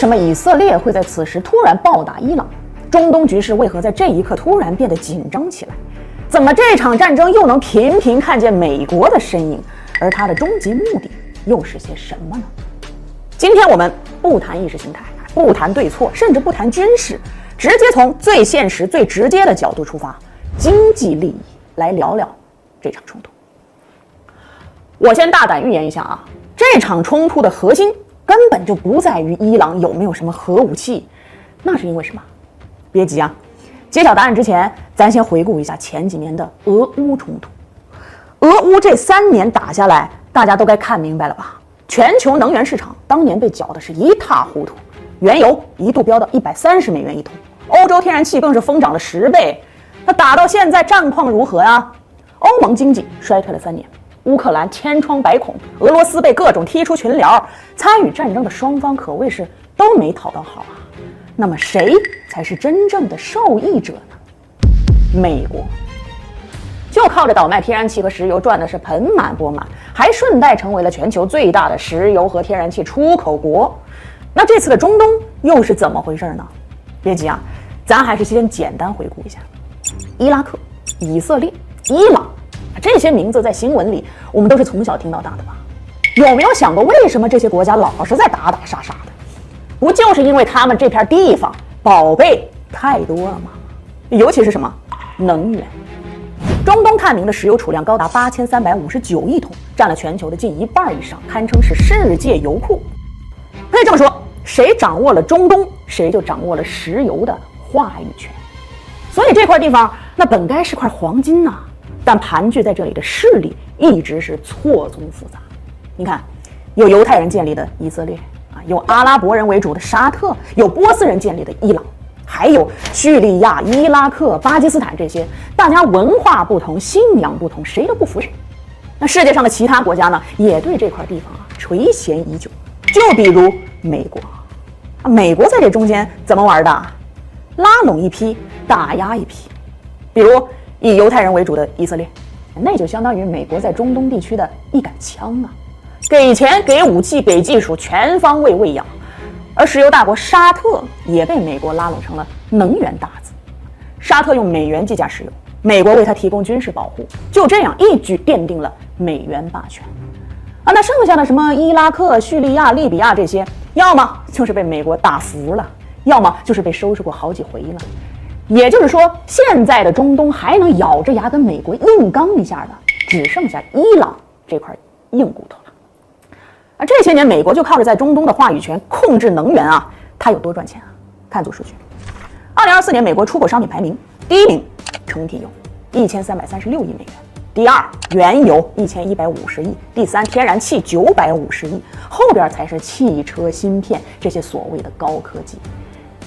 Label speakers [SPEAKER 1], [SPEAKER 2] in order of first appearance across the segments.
[SPEAKER 1] 什么以色列会在此时突然暴打伊朗？中东局势为何在这一刻突然变得紧张起来？怎么这场战争又能频频看见美国的身影？而它的终极目的又是些什么呢？今天我们不谈意识形态，不谈对错，甚至不谈军事，直接从最现实、最直接的角度出发，经济利益来聊聊这场冲突。我先大胆预言一下啊，这场冲突的核心根本就不在于伊朗有没有什么核武器，那是因为什么？别急啊，揭晓答案之前，咱先回顾一下前几年的俄乌冲突。俄乌这3年打下来，大家都该看明白了吧？全球能源市场当年被搅得是一塌糊涂，原油一度飙到130美元一桶，欧洲天然气更是疯涨了10倍。那打到现在战况如何呀？欧盟经济衰退了3年，乌克兰千疮百孔，俄罗斯被各种踢出群聊，参与战争的双方可谓是都没讨到好啊。那么谁才是真正的受益者呢？美国就靠着倒卖天然气和石油赚的是盆满钵满，还顺带成为了全球最大的石油和天然气出口国。那这次的中东又是怎么回事呢？别急啊，咱还是先简单回顾一下。伊拉克、以色列、伊朗，这些名字在新闻里我们都是从小听到大的吧？有没有想过为什么这些国家老是在打打杀杀的？不就是因为他们这片地方宝贝太多了吗？尤其是什么能源。中东探明的石油储量高达8359亿桶，占了全球的近1半以上，堪称是世界油库。可以这么说，谁掌握了中东，谁就掌握了石油的话语权。所以这块地方那本该是块黄金呐，但盘踞在这里的势力一直是错综复杂。你看，有犹太人建立的以色列啊，有阿拉伯人为主的沙特，有波斯人建立的伊朗，还有叙利亚、伊拉克、巴基斯坦这些，大家文化不同，信仰不同，谁都不服谁。那世界上的其他国家呢，也对这块地方垂涎已久。就比如美国，美国在这中间怎么玩的？拉拢一批，打压一批。比如以犹太人为主的以色列，那就相当于美国在中东地区的一杆枪啊，给钱、给武器、给技术，全方位喂养。而石油大国沙特也被美国拉拢成了能源大子，沙特用美元计价石油，美国为他提供军事保护，就这样一举奠定了美元霸权。那剩下的什么伊拉克、叙利亚、利比亚这些，要么就是被美国打服了，要么就是被收拾过好几回了。也就是说，现在的中东还能咬着牙跟美国硬刚一下的，只剩下伊朗这块硬骨头了。这些年美国就靠着在中东的话语权控制能源啊，它有多赚钱啊？看组数据，2024年美国出口商品排名，第1名成品油1336亿美元，第2原油1150亿，第3天然气950亿，后边才是汽车芯片这些所谓的高科技。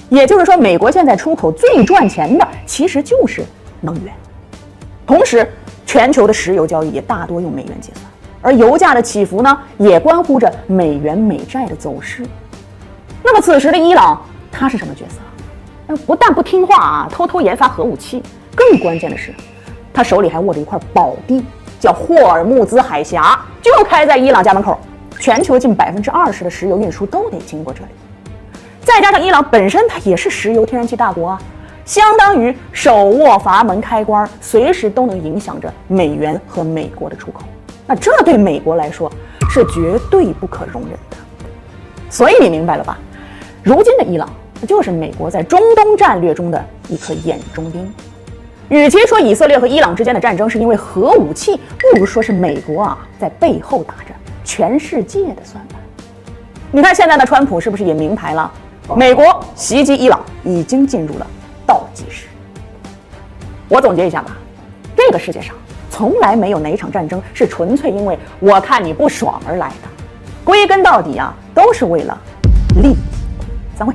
[SPEAKER 1] 也就是说，美国现在出口最赚钱的其实就是能源。同时，全球的石油交易也大多用美元结算。而油价的起伏呢，也关乎着美元美债的走势。那么此时的伊朗，他是什么角色？不但不听话啊，偷偷研发核武器，更关键的是，他手里还握着一块宝地，叫霍尔木兹海峡，就开在伊朗家门口。全球近20%的石油运输都得经过这里。再加上伊朗本身它也是石油天然气大国啊，相当于手握阀门开关，随时都能影响着美元和美国的出口。那这对美国来说是绝对不可容忍的。所以你明白了吧？如今的伊朗就是美国在中东战略中的一颗眼中钉。与其说以色列和伊朗之间的战争是因为核武器，不如说是美国在背后打着全世界的算盘。你看现在的川普是不是也明牌了？美国袭击伊朗已经进入了倒计时。我总结一下吧，这个世界上从来没有哪一场战争是纯粹因为我看你不爽而来的，归根到底都是为了利益。散会。